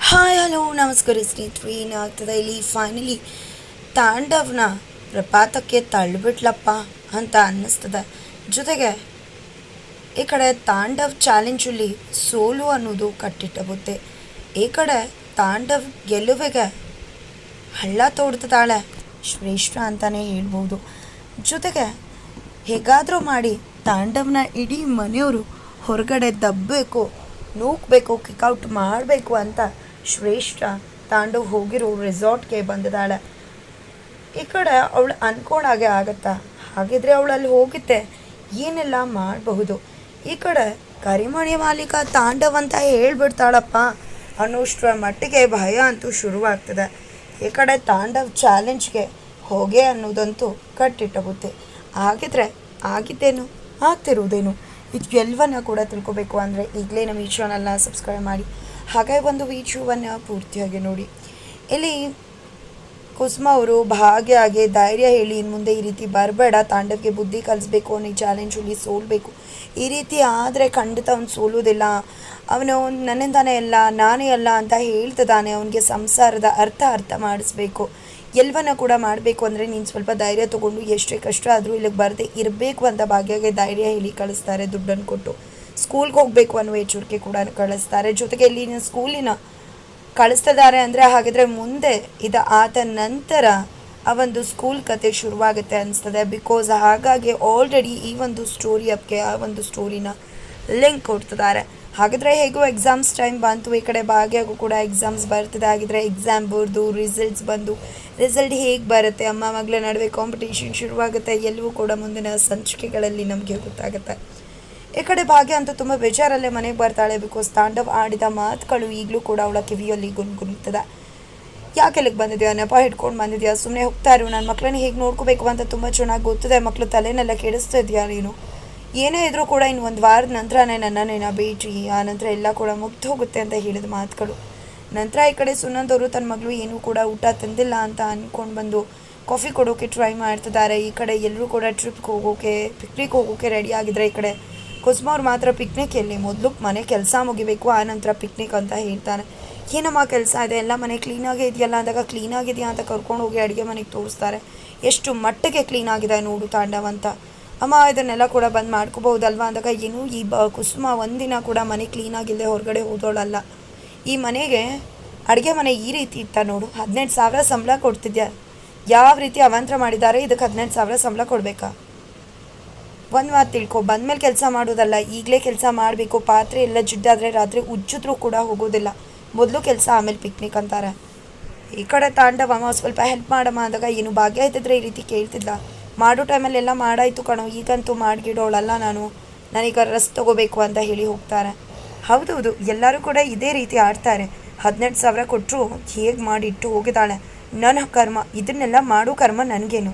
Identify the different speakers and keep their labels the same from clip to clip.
Speaker 1: Hi hello ನಮಸ್ಕಾರ ಸ್ನೇಹಿತರೆ. ಏನಾಗ್ತದೆ ಇಲ್ಲಿ ಫೈನಲಿ ತಾಂಡವ್ನ ಪ್ರಪಾತಕ್ಕೆ ತಳ್ಳಿಬಿಟ್ಲಪ್ಪ ಅಂತ ಅನ್ನಿಸ್ತದೆ. ಜೊತೆಗೆ ಈ ಕಡೆ ತಾಂಡವ್ ಚಾಲೆಂಜಲ್ಲಿ ಸೋಲು ಅನ್ನೋದು ಕಟ್ಟಿಟ್ಟ ಬುದ್ಧಿ. ಈ ಕಡೆ ತಾಂಡವ್ ಗೆಲುವಿಗೆ ಹಳ್ಳ ತೋಡ್ತಿದ್ದಾಳೆ ಶ್ರೇಷ್ಠ ಅಂತಲೇ ಹೇಳ್ಬೋದು. ಜೊತೆಗೆ ಹೇಗಾದರೂ ಮಾಡಿ ತಾಂಡವ್ನ ಇಡೀ ಮನೆಯವರು ಹೊರಗಡೆ ದಬ್ಬಬೇಕು, ನೂಕಬೇಕು, ಕಿಕ್ಔಟ್ ಮಾಡಬೇಕು ಅಂತ ಶ್ರೇಷ್ಠ ತಾಂಡವ್ ಹೋಗಿರೋ ರೆಸಾರ್ಟ್ಗೆ ಬಂದಿದ್ದಾಳೆ. ಈ ಕಡೆ ಅವಳು ಅಂದ್ಕೊಂಡಾಗೆ ಆಗತ್ತಾ? ಹಾಗಿದ್ರೆ ಅವಳು ಅಲ್ಲಿ ಹೋಗಿದ್ದೆ ಏನೆಲ್ಲ ಮಾಡಬಹುದು. ಈ ಕಡೆ ಕರಿಮಣಿ ಮಾಲೀಕ ತಾಂಡವ್ ಅಂತ ಹೇಳ್ಬಿಡ್ತಾಳಪ್ಪ ಅನ್ನೋಷ್ಟರ ಮಟ್ಟಿಗೆ ಭಯ ಅಂತೂ ಶುರುವಾಗ್ತದೆ. ಈ ಕಡೆ ತಾಂಡವ್ ಚಾಲೆಂಜ್ಗೆ ಹೋಗೆ ಅನ್ನೋದಂತೂ ಕಟ್ಟಿಟ್ಟ ಬುದ್ಧಿ. ಆಗಿದ್ರೆ ಆಗಿದ್ದೇನು, ಆಗ್ತಿರುವುದೇನು, ಇದು ಎಲ್ಲವನ್ನ ಕೂಡ ತಿಳ್ಕೊಬೇಕು ಅಂದರೆ ಈಗಲೇ ನಮ್ಮ ಈ ಚಾನಲ್ನ ಸಬ್ಸ್ಕ್ರೈಬ್ ಮಾಡಿ, ಹಾಗೆ ಒಂದು ವಿಡಿಯೋವನ್ನು ಪೂರ್ತಿಯಾಗಿ ನೋಡಿ. ಇಲ್ಲಿ ಕುಸುಮ ಅವರು ಭಾಗ್ಯಗೆ ಧೈರ್ಯ ಹೇಳಿ ಇನ್ನು ಮುಂದೆ ಈ ರೀತಿ ಬರಬೇಡ, ತಾಂಡವ್ಗೆ ಬುದ್ಧಿ ಕಲಿಸ್ಬೇಕು, ಅವನಿಗೆ ಚಾಲೆಂಜಲ್ಲಿ ಸೋಲ್ಬೇಕು, ಈ ರೀತಿ ಆದರೆ ಖಂಡಿತ ಅವ್ನು ಸೋಲೋದಿಲ್ಲ, ಅವನು ನನ್ನಿಂದಾನೇ ಅಲ್ಲ ನಾನೇ ಅಲ್ಲ ಅಂತ ಹೇಳ್ತಿದ್ದಾನೆ, ಅವನಿಗೆ ಸಂಸಾರದ ಅರ್ಥ ಮಾಡಿಸ್ಬೇಕು, ಎಲ್ಲವನ್ನ ಕೂಡ ಮಾಡಬೇಕು ಅಂದರೆ ನೀನು ಸ್ವಲ್ಪ ಧೈರ್ಯ ತೊಗೊಂಡು ಎಷ್ಟೇ ಕಷ್ಟ ಆದರೂ ಇಲ್ಲಿಗೆ ಬರದೆ ಇರಬೇಕು ಅಂತ ಭಾಗ್ಯಗೆ ಧೈರ್ಯ ಹೇಳಿ ಕಳಿಸ್ತಾರೆ. ದುಡ್ಡನ್ನು ಕೊಟ್ಟು ಸ್ಕೂಲ್ಗೆ ಹೋಗಬೇಕು ಅನ್ನೋ ಎಚ್ಚರಿಕೆ ಕೂಡ ಕಳಿಸ್ತಾರೆ. ಜೊತೆಗೆ ಇಲ್ಲಿನ ಸ್ಕೂಲಿನ ಕಳಿಸ್ತಿದ್ದಾರೆ ಅಂದರೆ ಹಾಗಿದ್ರೆ ಮುಂದೆ ಆದ ನಂತರ ಆ ಒಂದು ಸ್ಕೂಲ್ ಕತೆ ಶುರುವಾಗುತ್ತೆ ಅನಿಸ್ತದೆ. ಬಿಕಾಸ್ ಹಾಗಾಗಿ ಆಲ್ರೆಡಿ ಈ ಒಂದು ಸ್ಟೋರಿ ಅಪ್ಗೆ ಆ ಒಂದು ಸ್ಟೋರಿನ ಲಿಂಕ್ ಕೊಡ್ತಿದ್ದಾರೆ. ಹಾಗಿದ್ರೆ ಹೇಗೂ ಎಕ್ಸಾಮ್ಸ್ ಟೈಮ್ ಬಂತು, ಈ ಕಡೆ ಭಾಗ್ಯಗೂ ಕೂಡ ಎಕ್ಸಾಮ್ಸ್ ಬರ್ತಿದೆ. ಹಾಗಿದ್ರೆ ಎಕ್ಸಾಮ್ ಬರೆದು ರಿಸಲ್ಟ್ಸ್ ಬಂದು ರಿಸಲ್ಟ್ ಹೇಗೆ ಬರುತ್ತೆ, ಅಮ್ಮ ಮಗಳ ನಡುವೆ ಕಾಂಪಿಟೇಷನ್ ಶುರುವಾಗುತ್ತೆ, ಎಲ್ಲವೂ ಕೂಡ ಮುಂದಿನ ಸಂಚಿಕೆಗಳಲ್ಲಿ ನಮಗೆ ಗೊತ್ತಾಗುತ್ತೆ. ಈ ಕಡೆ ಭಾಗ್ಯ ಅಂತೂ ತುಂಬ ಬೇಜಾರಲ್ಲೇ ಮನೆಗೆ ಬರ್ತಾಳೆ. ಬಿಕಾಸ್ ತಾಂಡವ್ ಆಡಿದ ಮಾತುಗಳು ಈಗಲೂ ಕೂಡ ಅವಳ ಕಿವಿಯಲ್ಲಿ ಗುನ್ಗುನ್ತದೆ. ಯಾಕೆ ಇಲ್ಲಿಗೆ ಬಂದಿದ್ಯಾ, ನೆಪ ಹಿಡ್ಕೊಂಡು ಬಂದಿದ್ಯಾ, ಸುಮ್ಮನೆ ಹೋಗ್ತಾ ಇರು, ನನ್ನ ಮಕ್ಕಳನ್ನ ಹೇಗೆ ನೋಡ್ಕೋಬೇಕು ಅಂತ ತುಂಬ ಚೆನ್ನಾಗಿ ಗೊತ್ತಿದೆ, ಮಕ್ಕಳು ತಲೆನೆಲ್ಲ ಕೆಡಿಸ್ತಾ ಇದೆಯಾ ನೀನು, ಏನೇ ಇದ್ರೂ ಕೂಡ ಇನ್ನು ಒಂದು ವಾರದ ನಂತರನೇ ನನ್ನನ್ನೇನ ಭೇಟಿ, ಆ ನಂತರ ಎಲ್ಲ ಕೂಡ ಮುಗ್ದು ಹೋಗುತ್ತೆ ಅಂತ ಹೇಳಿದ ಮಾತುಗಳು. ನಂತರ ಈ ಕಡೆ ಸುನಂದವರು ತನ್ನ ಮಗಳು ಏನೂ ಕೂಡ ಊಟ ತಂದಿಲ್ಲ ಅಂತ ಅಂದ್ಕೊಂಡು ಬಂದು ಕಾಫಿ ಕೊಡೋಕೆ ಟ್ರೈ ಮಾಡ್ತಿದ್ದಾರೆ. ಈ ಕಡೆ ಎಲ್ಲರೂ ಕೂಡ ಟ್ರಿಪ್ಗೆ ಹೋಗೋಕೆ ಪಿಕ್ನಿಕ್ ಹೋಗೋಕೆ ರೆಡಿ ಆಗಿದ್ರೆ, ಈ ಕಡೆ ಕುಸುಮ ಅವ್ರು ಮಾತ್ರ ಪಿಕ್ನಿಕ್ ಎಲ್ಲಿ, ಮೊದಲು ಮನೆ ಕೆಲಸ ಮುಗಿಬೇಕು ಆ ನಂತರ ಪಿಕ್ನಿಕ್ ಅಂತ ಹೇಳ್ತಾನೆ. ಏನಮ್ಮ ಕೆಲಸ ಇದೆ, ಎಲ್ಲ ಮನೆ ಕ್ಲೀನಾಗೇ ಇದೆಯಲ್ಲ ಅಂದಾಗ ಕ್ಲೀನಾಗಿದೆಯಾ ಅಂತ ಕರ್ಕೊಂಡು ಹೋಗಿ ಅಡುಗೆ ಮನೆಗೆ ತೋರಿಸ್ತಾರೆ. ಎಷ್ಟು ಮಟ್ಟಿಗೆ ಕ್ಲೀನಾಗಿದೆ ನೋಡು ತಾಂಡವ್ ಅಂತ. ಅಮ್ಮ ಇದನ್ನೆಲ್ಲ ಕೂಡ ಬಂದು ಮಾಡ್ಕೋಬಹುದಲ್ವ ಅಂದಾಗ ಏನು ಈ ಕುಸುಮ ಒಂದಿನ ಕೂಡ ಮನೆ ಕ್ಲೀನಾಗಿಲ್ಲದೆ ಹೊರಗಡೆ ಹೋದೋಳಲ್ಲ. ಈ ಮನೆಗೆ ಅಡುಗೆ ಮನೆ ಈ ರೀತಿ ಇತ್ತ ನೋಡು, 18,000 ಸಂಬಳ ಕೊಡ್ತಿದ್ಯಾ, ಯಾವ ರೀತಿ ಅವಾಂತರ ಮಾಡಿದ್ದಾರೆ, ಇದಕ್ಕೆ 18,000 ಸಂಬಳ ಕೊಡಬೇಕಾ? ಒಂದು ಮಾತು ತಿಳ್ಕೊ, ಬಂದಮೇಲೆ ಕೆಲಸ ಮಾಡೋದಲ್ಲ, ಈಗಲೇ ಕೆಲಸ ಮಾಡಬೇಕು. ಪಾತ್ರೆ ಎಲ್ಲ ಜಿಡ್ಡಾದರೆ ರಾತ್ರಿ ಉಜ್ಜಿದ್ರೂ ಕೂಡ ಹೋಗೋದಿಲ್ಲ, ಮೊದಲು ಕೆಲಸ ಆಮೇಲೆ ಪಿಕ್ನಿಕ್ ಅಂತಾರೆ. ಈ ಕಡೆ ತಾಂಡವಮ್ಮ ಸ್ವಲ್ಪ ಹೆಲ್ಪ್ ಮಾಡಮ್ಮ ಅಂದಾಗ ಏನು ಭಾಗ್ಯ ಇದ್ದಿದ್ರೆ ಈ ರೀತಿ ಕೇಳ್ತಿದ್ಲ. ಮಾಡೋ ಟೈಮಲ್ಲಿ ಎಲ್ಲ ಮಾಡಾಯಿತು ಕಣೋ, ಈಗಂತೂ ಮಾಡಿಗಿಡೋಳಲ್ಲ ನಾನು, ನನಗೆ ರಸ್ ತೊಗೋಬೇಕು ಅಂತ ಹೇಳಿ ಹೋಗ್ತಾರೆ. ಹೌದೌದು, ಎಲ್ಲರೂ ಕೂಡ ಇದೇ ರೀತಿ ಆಡ್ತಾರೆ. 18,000 ಕೊಟ್ಟರು ಹೇಗೆ ಮಾಡಿಟ್ಟು ಹೋಗಿದ್ದಾಳೆ. ನನ್ನ ಕರ್ಮ, ಇದನ್ನೆಲ್ಲ ಮಾಡೋ ಕರ್ಮ ನನಗೇನು,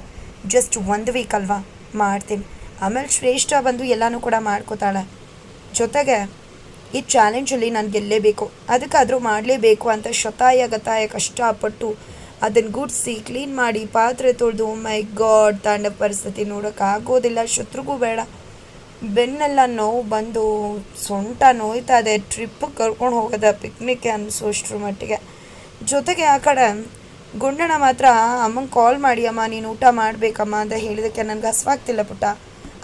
Speaker 1: ಜಸ್ಟ್ 1 ವೀಕ್ ಅಲ್ವಾ ಮಾಡ್ತೀನಿ, ಆಮೇಲೆ ಶ್ರೇಷ್ಠ ಬಂದು ಎಲ್ಲನೂ ಕೂಡ ಮಾಡ್ಕೋತಾಳೆ. ಜೊತೆಗೆ ಈ ಚಾಲೆಂಜಲ್ಲಿ ನಾನು ಗೆಲ್ಲೇಬೇಕು, ಅದಕ್ಕಾದರೂ ಮಾಡಲೇಬೇಕು ಅಂತ ಗತಾಯ ಕಷ್ಟಪಟ್ಟು ಅದನ್ನು ಗುಡಿಸಿ ಕ್ಲೀನ್ ಮಾಡಿ ಪಾತ್ರೆ ತೊಳೆದು, ಮೈ ಗಾಡ್ ತಾಂಡವ್ ಪರಿಸ್ಥಿತಿ ನೋಡೋಕ್ಕಾಗೋದಿಲ್ಲ. ಶತ್ರುಗೂ ಬೇಡ, ಬೆನ್ನೆಲ್ಲ ನೋವು ಬಂದು ಸೊಂಟ ನೋಯ್ತಾ ಇದೆ, ಟ್ರಿಪ್ಪಿಗೆ ಕರ್ಕೊಂಡು ಹೋಗೋದ ಪಿಕ್ನಿಕ್ಗೆ ಅನ್ನಿಸೋಷ್ಟ್ರ ಮಟ್ಟಿಗೆ. ಜೊತೆಗೆ ಆ ಕಡೆ ಗುಂಡಣ್ಣ ಮಾತ್ರ ಅಮ್ಮಂಗೆ ಕಾಲ್ ಮಾಡಿ, ಅಮ್ಮ ನೀನು ಊಟ ಮಾಡಬೇಕಮ್ಮ ಅಂತ ಹೇಳಿದಕ್ಕೆ ನನಗೆ ಹಸ್ವಾಗ್ತಿಲ್ಲ ಪುಟ್ಟ,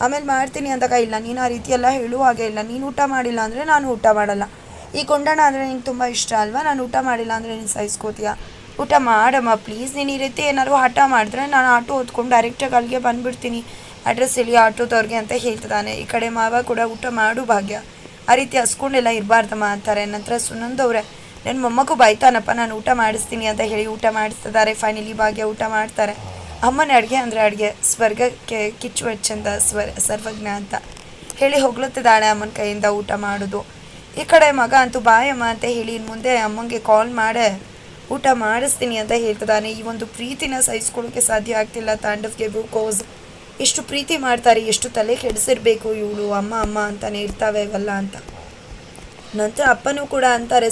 Speaker 1: ಆಮೇಲೆ ಮಾಡ್ತೀನಿ ಅಂದಾಗ ಇಲ್ಲ ನೀನು ಆ ರೀತಿ ಎಲ್ಲ ಹೇಳುವಾಗೆ ಇಲ್ಲ, ನೀನು ಊಟ ಮಾಡಿಲ್ಲ ಅಂದರೆ ನಾನು ಊಟ ಮಾಡಲ್ಲ. ಈ ಗುಂಡಣ್ಣ ಅಂದರೆ ನಿಂಗೆ ತುಂಬ ಇಷ್ಟ ಅಲ್ವಾ, ನಾನು ಊಟ ಮಾಡಿಲ್ಲ ಅಂದರೆ ನೀನು ಸಹಿಸ್ಕೋತೀಯ, ಊಟ ಮಾಡಮ್ಮ ಪ್ಲೀಸ್. ನೀನು ಈ ರೀತಿ ಏನಾದ್ರು ಹಠ ಮಾಡಿದ್ರೆ ನಾನು ಆಟೋ ಹೊತ್ಕೊಂಡು ಡೈರೆಕ್ಟಾಗಿ ಅಲ್ಲಿಗೆ ಬಂದುಬಿಡ್ತೀನಿ, ಅಡ್ರೆಸ್ ಹೇಳಿ ಆಟೋದವ್ರಿಗೆ ಅಂತ ಹೇಳ್ತಿದ್ದಾನೆ. ಈ ಕಡೆ ಮಾವ ಕೂಡ ಊಟ ಮಾಡು ಭಾಗ್ಯ, ಆ ರೀತಿ ಹಸ್ಕೊಂಡೆಲ್ಲ ಇರಬಾರ್ದಮ್ಮ ಅಂತಾರೆ. ನಂತರ ಸುನಂದವ್ರೆ ನನ್ನ ಮೊಮ್ಮಗೂ ಬಾಯ್ತಾನಪ್ಪ, ನಾನು ಊಟ ಮಾಡಿಸ್ತೀನಿ ಅಂತ ಹೇಳಿ ಊಟ ಮಾಡಿಸ್ತಿದ್ದಾರೆ. ಫೈನಲಿ ಭಾಗ್ಯ ಊಟ ಮಾಡ್ತಾರೆ. ಅಮ್ಮನ ಅಡುಗೆ ಅಂದರೆ ಅಡುಗೆ ಸ್ವರ್ಗಕ್ಕೆ ಕಿಚ್ಚು ಚಂದ ಸರ್ವಜ್ಞ ಅಂತ ಹೇಳಿ ಹೊಗಳುತ್ತಿದ್ದಾಳೆ ಅಮ್ಮನ ಕೈಯಿಂದ ಊಟ ಮಾಡೋದು. ಈ ಕಡೆ ಮಗ ಅಂತೂ ಬಾಯಮ್ಮ ಅಂತ ಹೇಳಿ ಇನ್ನು ಮುಂದೆ ಅಮ್ಮಂಗೆ ಕಾಲ್ ಮಾಡೇ ಊಟ ಮಾಡಿಸ್ತೀನಿ ಅಂತ ಹೇಳ್ತಿದ್ದಾನೆ. ಈ ಒಂದು ಪ್ರೀತಿನ ಸಹಿಸ್ಕೊಳ್ಳೋಕ್ಕೆ ಸಾಧ್ಯ ಆಗ್ತಿಲ್ಲ ತಾಂಡವ್ಗೆ. ಬಿಕಾಸ್ ಎಷ್ಟು ಪ್ರೀತಿ ಮಾಡ್ತಾರೆ, ಎಷ್ಟು ತಲೆ ಕೆಡಿಸಿರ್ಬೇಕು ಇವಳು, ಅಮ್ಮ ಅಂತಾನೆ ಇರ್ತಾವೆ ಇವೆಲ್ಲ ಅಂತ. ನಂತರ ಅಪ್ಪನೂ ಕೂಡ ಅಂತಾರೆ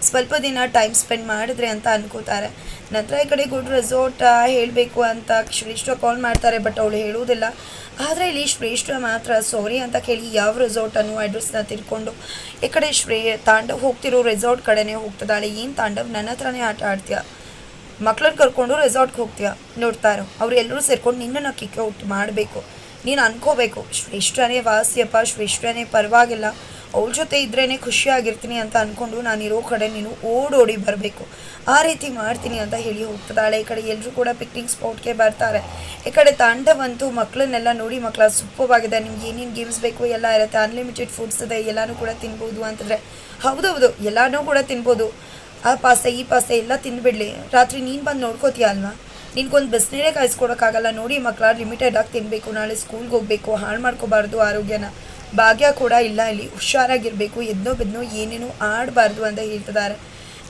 Speaker 1: ಸ್ವಲ್ಪ ದಿನ ಟೈಮ್ ಸ್ಪೆಂಡ್ ಮಾಡಿದ್ರೆ ಅಂತ ಅನ್ಕೋತಾರೆ. ನಂತರ ಈ ಕಡೆ ಗುಡ್ ರೆಸಾರ್ಟ್ ಹೇಳಬೇಕು ಅಂತ ಶ್ರೇಷ್ಠ ಕಾಲ್ ಮಾಡ್ತಾರೆ, ಬಟ್ ಅವಳು ಹೇಳುವುದಿಲ್ಲ. ಆದರೆ ಇಲ್ಲಿ ಶ್ರೇಷ್ಠ ಮಾತ್ರ ಸಾರಿ ಅಂತ ಕೇಳಿ ಯಾವ ರೆಸಾರ್ಟನ್ನು ಅಡ್ರೆಸ್ನ ತಿಳ್ಕೊಂಡು ಈ ಕಡೆ ತಾಂಡವ್ ಹೋಗ್ತಿರೋ ರೆಸಾರ್ಟ್ ಕಡೆನೇ ಹೋಗ್ತಿದ್ದಾಳೆ. ಏನು ತಾಂಡವ್, ನನ್ನ ಹತ್ರನೇ ಆಟ ಆಡ್ತೀಯ, ಮಕ್ಳನ್ನ ಕರ್ಕೊಂಡು ರೆಸಾರ್ಟ್ಗೆ ಹೋಗ್ತೀಯ, ನೋಡ್ತಾ ಇರೋ ಅವ್ರು ಎಲ್ಲರೂ ಸೇರ್ಕೊಂಡು ನಿನ್ನನ್ನು ಕಿಕ್ ಔಟ್ ಮಾಡಬೇಕು. ನೀನು ಅನ್ಕೋಬೇಕು ಶ್ರೇಷ್ಠನೇ ವಾಸಿಯಪ್ಪ, ಶ್ರೇಷ್ಠನೇ ಪರವಾಗಿಲ್ಲ, ಅವಳ ಜೊತೆ ಇದ್ರೇ ಖುಷಿಯಾಗಿರ್ತೀನಿ ಅಂತ ಅಂದ್ಕೊಂಡು ನಾನಿರೋ ಕಡೆ ನೀನು ಓಡೋಡಿ ಬರಬೇಕು, ಆ ರೀತಿ ಮಾಡ್ತೀನಿ ಅಂತ ಹೇಳಿ ಹೋಗ್ತದಾಳೆ. ಈ ಕಡೆ ಎಲ್ಲರೂ ಕೂಡ ಪಿಕ್ನಿಕ್ ಸ್ಪಾಟ್ಗೆ ಬರ್ತಾರೆ. ಈ ಕಡೆ ತಾಂಡವಂತೂ ಮಕ್ಕಳನ್ನೆಲ್ಲ ನೋಡಿ, ಮಕ್ಕಳ ಸೂಪರ್ವಾಗಿದೆ, ನಿಮ್ಗೆ ಏನೇನು ಗೇಮ್ಸ್ ಬೇಕು ಎಲ್ಲ ಇರುತ್ತೆ, ಅನ್ಲಿಮಿಟೆಡ್ ಫುಡ್ಸ್ ಇದೆ, ಎಲ್ಲನೂ ಕೂಡ ತಿನ್ಬೋದು ಅಂತಂದರೆ ಹೌದೌದು ಎಲ್ಲನೂ ಕೂಡ ತಿನ್ಬೋದು, ಆ ಪಾಸ್ತೆ ಈ ಪಾಸ್ತೆ ಎಲ್ಲ ತಿನ್ಬಿಡ್ಲಿ, ರಾತ್ರಿ ನೀನು ಬಂದು ನೋಡ್ಕೋತೀಯ ಅಲ್ವಾ, ನಿನ್ಗೊಂದು ಬಿಸಿನೀರೇ ಕಾಯಿಸ್ಕೊಡೋಕ್ಕಾಗಲ್ಲ ನೋಡಿ ಮಕ್ಕಳ, ಲಿಮಿಟೆಡಾಗಿ ತಿನ್ನಬೇಕು, ನಾಳೆ ಸ್ಕೂಲ್ಗೆ ಹೋಗಬೇಕು, ಹಾಳು ಮಾಡ್ಕೋಬಾರ್ದು ಆರೋಗ್ಯನ, ಭಾಗ್ಯ ಕೂಡ ಇಲ್ಲ, ಇಲ್ಲಿ ಹುಷಾರಾಗಿರಬೇಕು, ಎದ್ನೋ ಬೆದ್ನೋ ಏನೇನೋ ಆಡಬಾರ್ದು ಅಂತ ಹೇಳ್ತಿದ್ದಾರೆ.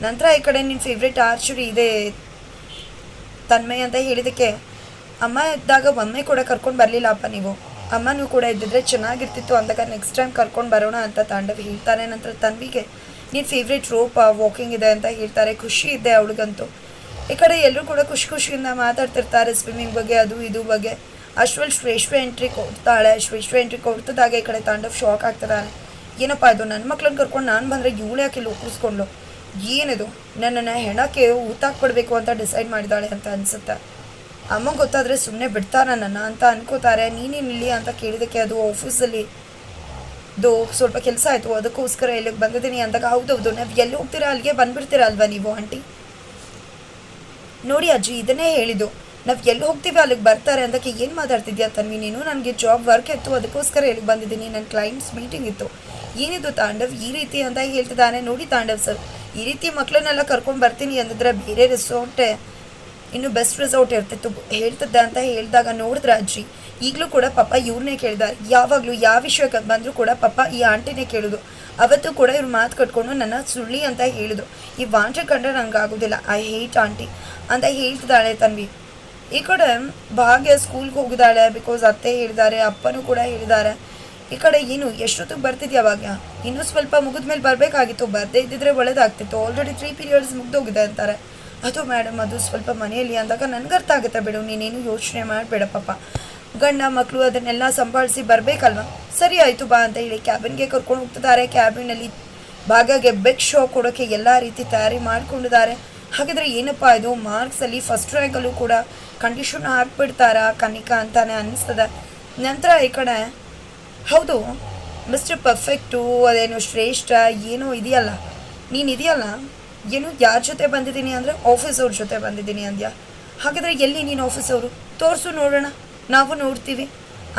Speaker 1: ನಂತರ ಈ ಕಡೆ ನಿನ್ನ ಫೇವ್ರೆಟ್ ಆರ್ಚರಿ ಇದೆ ತನ್ಮಯ್ ಅಂತ ಹೇಳಿದ್ದಕ್ಕೆ, ಅಮ್ಮ ಇದ್ದಾಗ ಒಮ್ಮೆ ಕೂಡ ಕರ್ಕೊಂಡು ಬರಲಿಲ್ಲಪ್ಪ ನೀವು, ಅಮ್ಮನೂ ಕೂಡ ಇದ್ದಿದ್ರೆ ಚೆನ್ನಾಗಿರ್ತಿತ್ತು ಅಂದಾಗ ನೆಕ್ಸ್ಟ್ ಟೈಮ್ ಕರ್ಕೊಂಡು ಬರೋಣ ಅಂತ ತಾಂಡವ್ ಹೇಳ್ತಾರೆ. ನಂತರ ತನ್ವಿಗೆ ನಿನ್ನ ಫೇವ್ರೆಟ್ ರೋಪ್ ವಾಕಿಂಗ್ ಇದೆ ಅಂತ ಹೇಳ್ತಾರೆ, ಖುಷಿ ಇದೆ ಅವಳಿಗಂತೂ. ಈ ಕಡೆ ಎಲ್ಲರೂ ಕೂಡ ಖುಷಿಯಿಂದ ಮಾತಾಡ್ತಿರ್ತಾರೆ ಸ್ವಿಮ್ಮಿಂಗ್ ಬಗ್ಗೆ, ಅದು ಇದು ಬಗ್ಗೆ. ಅಷ್ಟರಲ್ಲಿ ಶ್ರೇಷ್ಠ ಎಂಟ್ರಿ ಕೊಡ್ತಾಳೆ. ಶ್ರೇಷ್ಠ ಎಂಟ್ರಿ ಕೊಡ್ತಿದ್ದಾಗ ಈ ಕಡೆ ತಾಂಡವ್ ಶಾಕ್ ಆಗ್ತಿದ್ದಾನೆ. ಏನಪ್ಪ ಇದು, ನನ್ನ ಮಕ್ಳನ್ನ ಕರ್ಕೊಂಡು ನಾನು ಬಂದರೆ ಇವಳು ಯಾಕೆ ಇಲ್ಲಿ ಒಪ್ಪಿಸ್ಕೊಂಡು, ಏನಿದು ನನ್ನನ್ನು ಹೆಣಕ್ಕೆ ಊತಾಕ್ಬಿಡ್ಬೇಕು ಅಂತ ಡಿಸೈಡ್ ಮಾಡಿದ್ದಾಳೆ ಅಂತ ಅನಿಸುತ್ತೆ. ಅಮ್ಮಂಗೆ ಗೊತ್ತಾದರೆ ಸುಮ್ಮನೆ ಬಿಡ್ತಾರ ನನ್ನ ಅಂತ ಅನ್ಕೋತಾರೆ. ನೀನೇನಿಲ್ಲಿ ಅಂತ ಕೇಳಿದಕ್ಕೆ ಅದು ಆಫೀಸಲ್ಲಿ ಸ್ವಲ್ಪ ಕೆಲಸ ಆಯಿತು, ಅದಕ್ಕೋಸ್ಕರ ಇಲ್ಲಿಗೆ ಬಂದಿದ್ದೀನಿ ಅಂದಾಗ, ಹೌದೌದು ನಾವು ಎಲ್ಲಿ ಹೋಗ್ತೀರಾ ಅಲ್ಲಿಗೆ ಬಂದುಬಿಡ್ತೀರಾ ಅಲ್ವಾ ನೀವು ಆಂಟಿ, ನೋಡಿ ಅಜ್ಜಿ ಇದನ್ನೇ ಹೇಳಿದ್ದು, ನಾವು ಎಲ್ಲಿ ಹೋಗ್ತೀವಿ ಅಲ್ಲಿಗೆ ಬರ್ತಾರೆ ಅಂದಕ್ಕೆ ಏನು ಮಾತಾಡ್ತಿದ್ಯಾ ತನ್ವಿ ನೀನು, ನನಗೆ ಜಾಬ್ ವರ್ಕ್ ಇತ್ತು ಅದಕ್ಕೋಸ್ಕರ ಇಲ್ಲಿಗೆ ಬಂದಿದ್ದೀನಿ, ನನ್ನ ಕ್ಲೈಂಟ್ಸ್ ಮೀಟಿಂಗ್ ಇತ್ತು, ಏನಿದು ತಾಂಡವ್ ಈ ರೀತಿ ಅಂತ ಹೇಳ್ತಿದ್ದಾನೆ. ನೋಡಿ ತಾಂಡವ್ ಸರ್, ಈ ರೀತಿ ಮಕ್ಕಳನ್ನೆಲ್ಲ ಕರ್ಕೊಂಡು ಬರ್ತೀನಿ ಅಂದಿದ್ರೆ ಬೇರೆ ರೆಸಾರ್ಟೇ ಇನ್ನು ಬೆಸ್ಟ್ ರೆಸಾರ್ಟ್ ಇರ್ತಿತ್ತು ಹೇಳ್ತಿದ್ದೆ ಅಂತ ಹೇಳಿದಾಗ ನೋಡಿದ್ರೆ ಅಜ್ಜಿ ಈಗಲೂ ಕೂಡ ಪಾಪ ಇವ್ರನ್ನೇ ಕೇಳಿದ್ದಾರೆ, ಯಾವಾಗಲೂ ಯಾವ ವಿಷಯಕ್ಕೆ ಬಂದರೂ ಕೂಡ ಪಾಪ ಈ ಆಂಟಿನೇ ಕೇಳೋದು. ಅವತ್ತು ಕೂಡ ಇವ್ರು ಮಾತು ಕಟ್ಕೊಂಡು ನನ್ನ ಸುಳ್ಳಿ ಅಂತ ಹೇಳಿದ್ರು, ಈ ವಾಂಟೆ ಕಂಡ್ರೆ ನನಗೆ ಆಗೋದಿಲ್ಲ, ಐ ಹೇಟ್ ಆಂಟಿ ಅಂತ ಹೇಳ್ತಿದ್ದಾಳೆ ತನ್ವಿ. ಈ ಕಡೆ ಭಾಗ್ಯ ಸ್ಕೂಲ್ಗೆ ಹೋಗಿದ್ದಾಳೆ, ಬಿಕಾಸ್ ಅತ್ತೆ ಹೇಳಿದ್ದಾರೆ, ಅಪ್ಪನೂ ಕೂಡ ಹೇಳಿದ್ದಾರೆ. ಈ ಕಡೆ ಏನು ಎಷ್ಟೊತ್ತಿಗೆ ಬರ್ತಿದ್ಯಾ ಭಾಗ್ಯ, ಇನ್ನೂ ಸ್ವಲ್ಪ ಮುಗಿದ್ಮೇಲೆ ಬರಬೇಕಾಗಿತ್ತು, ಬರದೇ ಇದ್ದಿದ್ರೆ ಒಳ್ಳೇದಾಗ್ತಿತ್ತು, ಆಲ್ರೆಡಿ 3 periods ಮುಗ್ದೋಗಿದೆ ಅಂತಾರೆ. ಅದು ಮೇಡಮ್ ಅದು ಸ್ವಲ್ಪ ಮನೆಯಲ್ಲಿ ಅಂದಾಗ ನನಗೆ ಅರ್ಥ ಆಗುತ್ತೆ ಬಿಡು, ನೀನೇನು ಯೋಚನೆ ಮಾಡಬೇಡ ಪಾಪ, ಗಂಡ ಮಕ್ಕಳು ಅದನ್ನೆಲ್ಲ ಸಂಭಾಳಿಸಿ ಬರಬೇಕಲ್ವ, ಸರಿ ಆಯಿತು ಬಾ ಅಂತ ಹೇಳಿ ಕ್ಯಾಬಿನ್ಗೆ ಕರ್ಕೊಂಡು ಹೋಗ್ತಿದ್ದಾರೆ. ಕ್ಯಾಬಿನಲ್ಲಿ ಭಾಗ್ಯಗೆ ಬೆಗ್ ಶೋ ಕೊಡೋಕ್ಕೆ ಎಲ್ಲ ರೀತಿ ತಯಾರಿ ಮಾಡ್ಕೊಂಡಿದ್ದಾರೆ. ಹಾಗಿದ್ರೆ ಏನಪ್ಪ ಇದು, ಮಾರ್ಕ್ಸಲ್ಲಿ ಫಸ್ಟ್ ರ್ಯಾಂಕಲ್ಲೂ ಕೂಡ ಕಂಡೀಷನ್ ಹಾಕ್ಬಿಡ್ತಾರಾ ಕನಿಕಾ ಅಂತಾನೆ ಅನ್ನಿಸ್ತದೆ. ನಂತರ ಈ ಕಡೆ ಹೌದು ಮಿಸ್ಟರ್ ಪರ್ಫೆಕ್ಟು ಅದೇನು ಶ್ರೇಷ್ಠ ಏನೋ ಇದೆಯಲ್ಲ, ನೀನು ಇದೆಯಲ್ಲ ಏನು ಯಾರ ಜೊತೆ ಬಂದಿದ್ದೀನಿ ಅಂದರೆ ಆಫೀಸ್ ಅವ್ರ ಜೊತೆ ಬಂದಿದ್ದೀನಿ ಅಂದ್ಯಾ, ಹಾಗಿದ್ರೆ ಎಲ್ಲಿ ನೀನು ಆಫೀಸ್ ಅವರು ತೋರಿಸು ನೋಡೋಣ ನಾವು ನೋಡ್ತೀವಿ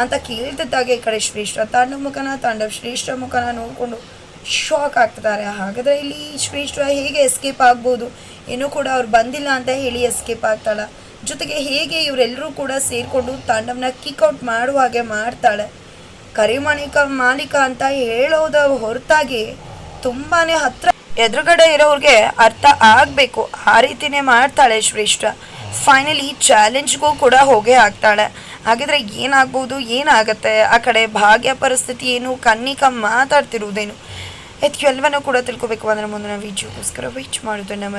Speaker 1: ಅಂತ ಕೇಳ್ತಿದ್ದಾಗೆ ಈ ಕಡೆ ಶ್ರೇಷ್ಠ ತಾಂಡವ್ ಶ್ರೇಷ್ಠ ಮುಖನ ನೋಡಿಕೊಂಡು ಶಾಕ್ ಆಗ್ತಿದ್ದಾರೆ. ಹಾಗಾದರೆ ಇಲ್ಲಿ ಶ್ರೇಷ್ಠ ಹೇಗೆ ಎಸ್ಕೇಪ್ ಆಗ್ಬೋದು, ಏನೂ ಕೂಡ ಅವ್ರು ಬಂದಿಲ್ಲ ಅಂತ ಹೇಳಿ ಎಸ್ಕೇಪ್ ಆಗ್ತಾಳೆ, ಜೊತೆಗೆ ಹೇಗೆ ಇವರೆಲ್ಲರೂ ಕೂಡ ಸೇರಿಕೊಂಡು ತಾಂಡವ್ನ ಕಿಕ್ಔಟ್ ಮಾಡುವ ಹಾಗೆ ಮಾಡ್ತಾಳೆ. ಮಾಲೀಕ ಅಂತ ಹೇಳೋದ ಹೊರತಾಗಿ ತುಂಬಾ ಹತ್ರ ಎದುರುಗಡೆ ಇರೋರಿಗೆ ಅರ್ಥ ಆಗಬೇಕು ಆ ರೀತಿನೇ ಮಾಡ್ತಾಳೆ ಶ್ರೇಷ್ಠ. ಫೈನಲಿ ಚಾಲೆಂಜ್ಗೂ ಕೂಡ ಹೋಗೇ ಆಗ್ತಾಳೆ. ಹಾಗಿದ್ರೆ ಏನಾಗ್ಬೋದು, ಏನಾಗುತ್ತೆ, ಆ ಕಡೆ ಭಾಗ್ಯ ಪರಿಸ್ಥಿತಿ ಏನು, ಕನ್ನಿಕಾ ಮಾತಾಡ್ತಿರುವುದೇನು, ಇದಕ್ಕೆಲ್ಲವನ್ನೂ ಕೂಡ ತಿಳ್ಕೊಬೇಕು ಅಂದರೆ ಮುಂದಿನ ವಿಡಿಯೋಗೋಸ್ಕರ ವೇಟ್ ಮಾಡೋದು ನಮ್ಮ